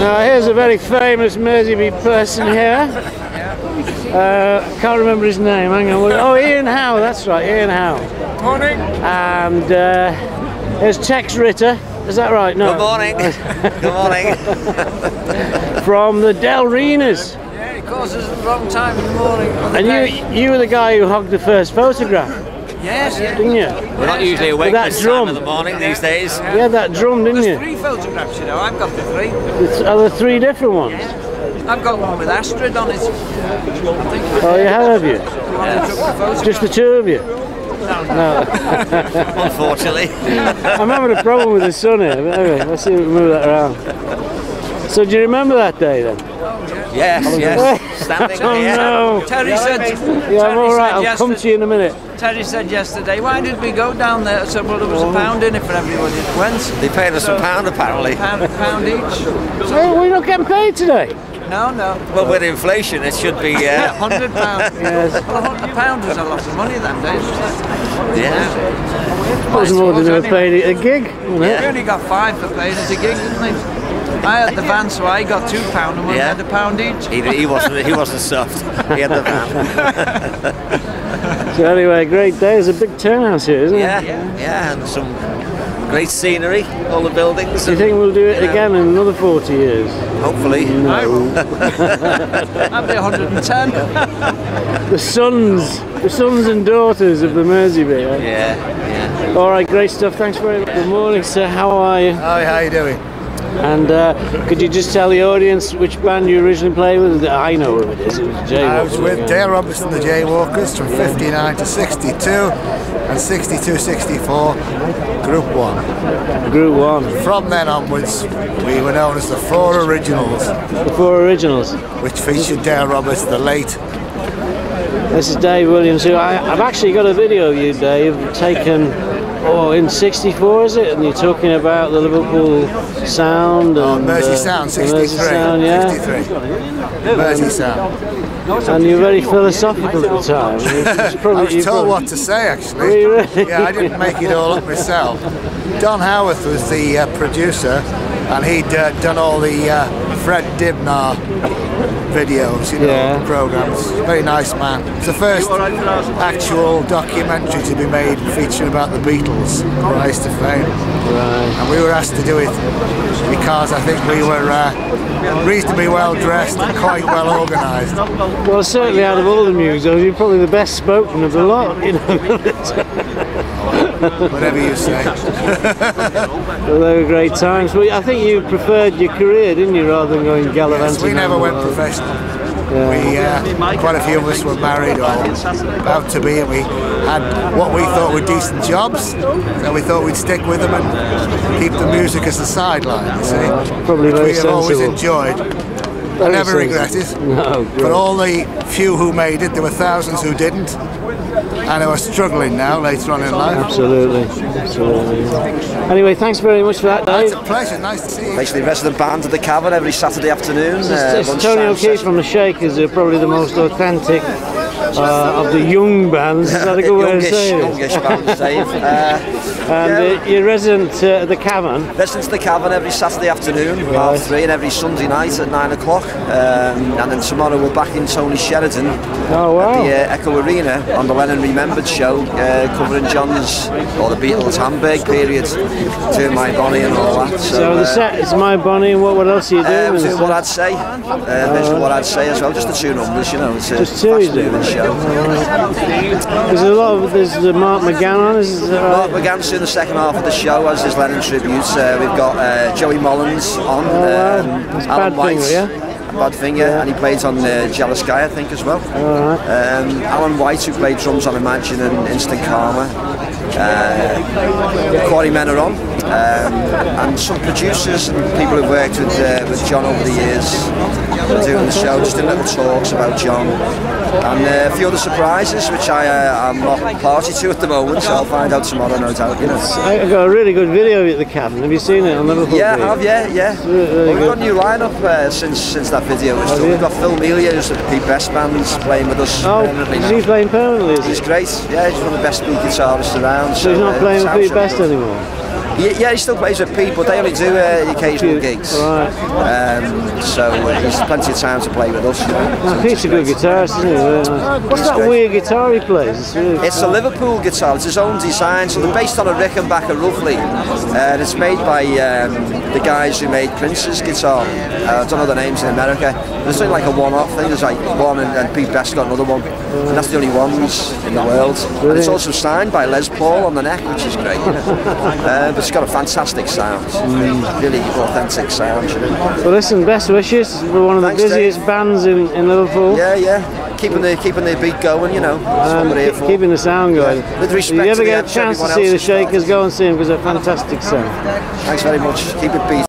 Now here's a very famous Merseybeat person here. Can't remember his name, hang on. Oh, Ian Howe, that's right, Ian Howe. Morning. And here's Tex Ritter, is that right? No. Good morning. Good morning. From the Delrinas. Yeah, of course, it's the wrong time in the morning. And you were the guy who hogged the first photograph. Yes, yeah. Didn't you? We're not usually awake that this drum. time of the morning these days. You had that drum, didn't There's you? 3 photographs, you know. I've got the 3. Are there 3 different ones? I've got one with Astrid on it. Oh, you have you? Yeah. Just the 2 of you? No. Unfortunately. I'm having a problem with the sun here, but anyway, let's see if we can move that around. So do you remember that day then? Yes, yes. Standing Oh here. no! Terry said, Yeah, I'm alright, I'll come to you in a minute. Terry said yesterday, why did we go down there? I said, well, there was a pound in it for everybody that went. They paid us a pound apparently. Pound each. So we're not getting paid today? No, no. Well, with inflation, it should be. £100. Yes. Well, £100 was a lot of money that day. Yeah. Wasn't more than they were paid a gig, wasn't We it? only got 5 for paying us a gig, didn't we? I had the van, so I got £2 and we had a pound each. He wasn't stuffed. He had the van. So anyway, great day. There's a big turnout here, isn't it? Yeah, and some great scenery, all the buildings. Do you think we'll do it again in another 40 years? Hopefully. No. I'd be 110. The sons and daughters of the Merseybeat. Eh? Yeah. All right, great stuff. Thanks very much. Good morning, sir. How are you? Hi, how you doing? And could you just tell the audience which band you originally played with? I know who it is. It was Jaywalkers. I was with Dale Robertson, the Jaywalkers, from 59 to 62, and 62-64, Group 1. Group 1. From then onwards, we were known as the 4 Originals. The 4 Originals. Which featured Dale Roberts, the late. This is Dave Williams, who I've actually got a video of you, Dave, taken in 64, is it? And you're talking about the Liverpool sound and Mersey Sound, 63. Mersey Sound, yeah. 63. Mersey Sound. And you're very philosophical at the time. I was told what to say, actually. Were you really? Yeah, I didn't make it all up myself. Don Howarth was the producer, and he'd done all the Fred Dibnar videos, you know, programs. Very nice man. It's the first actual documentary to be made featuring about the Beatles, Rise to Fame. Right. And we were asked to do it because I think we were reasonably well dressed and quite well organised. Well, certainly out of all the musos, you're probably the best spoken of the lot, you know. Whatever you say. Well, they were great times. Well, I think you preferred your career, didn't you, rather than going gallivanting? Yes, we never went professional. Yeah. We, quite a few of us were married or about to be, and we had what we thought were decent jobs, so we thought we'd stick with them and keep the music as a sideline, you see. Probably which very we have always enjoyed. I never regret it. No, for all the few who made it, there were thousands who didn't, and who are struggling now later on in life. Absolutely. Anyway, thanks very much for that, Dave. It's a pleasure, nice to see you. Thanks to the rest of the band at the Cavern every Saturday afternoon. It's Tony O'Keefe from the Shakers, are probably the most authentic of the young bands. Is that a good way of saying it? Youngish bands, Dave. And you're resident at the Cavern? Resident at the Cavern every Saturday afternoon, 3:30, and every Sunday night at 9 o'clock. And then tomorrow we're back in Tony Sheridan at the Echo Arena on the Lennon Remembered show, covering John's, or the Beatles, Hamburg period, Turn My Bonnie and all that. So the set is My Bonnie, and what else are you doing? What I'd say, What I'd Say as well, just the 2 numbers, you know. It's just 2, is it? Show. There's a lot of, there's Mark McGann on, Mark McGann's doing the second half of the show, as is Lennon Tributes. We've got Joey Mullins on, Alan White, Badfinger, and he plays on Jealous Guy, I think, as well. Alan White, who played drums on Imagine and Instant Karma. Quarry Men are on, and some producers and people who've worked with John over the years are doing the show, just doing little talks about John, and a few other surprises which I'm not party to at the moment, so I'll find out tomorrow, no doubt. You know. I got a really good video of you at the Cavern. Have you seen it on Liverpool? Yeah, I have. Yeah. Well, we've got a new lineup since that video was done. We've got Phil Melia, who's at the Pete Best Band's, playing with us. Is he playing permanently? He's great. Yeah, he's one of the best beat guitarists around. So he's not playing with Pete Best anymore? Yeah, he still plays with Pete, but they only do occasional gigs. Right. So there's plenty of time to play with us. You know, Pete's a good guitarist, isn't he? Really nice. What's that weird guitar he plays? It's a Liverpool guitar. It's his own design. So they're based on a Rickenbacker roughly. And it's made by the guys who made Prince's guitar. I don't know the names in America. There's only like a one-off thing. There's like one, and Pete Best got another one. And that's the only ones in the world. And it's also signed by Les Paul on the neck, which is great. You know? But it's got a fantastic sound. Really authentic sound. You know? Well, listen, best wishes for one of the busiest bands in Liverpool. Yeah. Keeping the beat going, you know. That's what we're here for. Keeping the sound going. Yeah. With respect if you ever to get a chance to see the Shakers, go and see them because they're fantastic sound. Thanks very much. Keep it beat.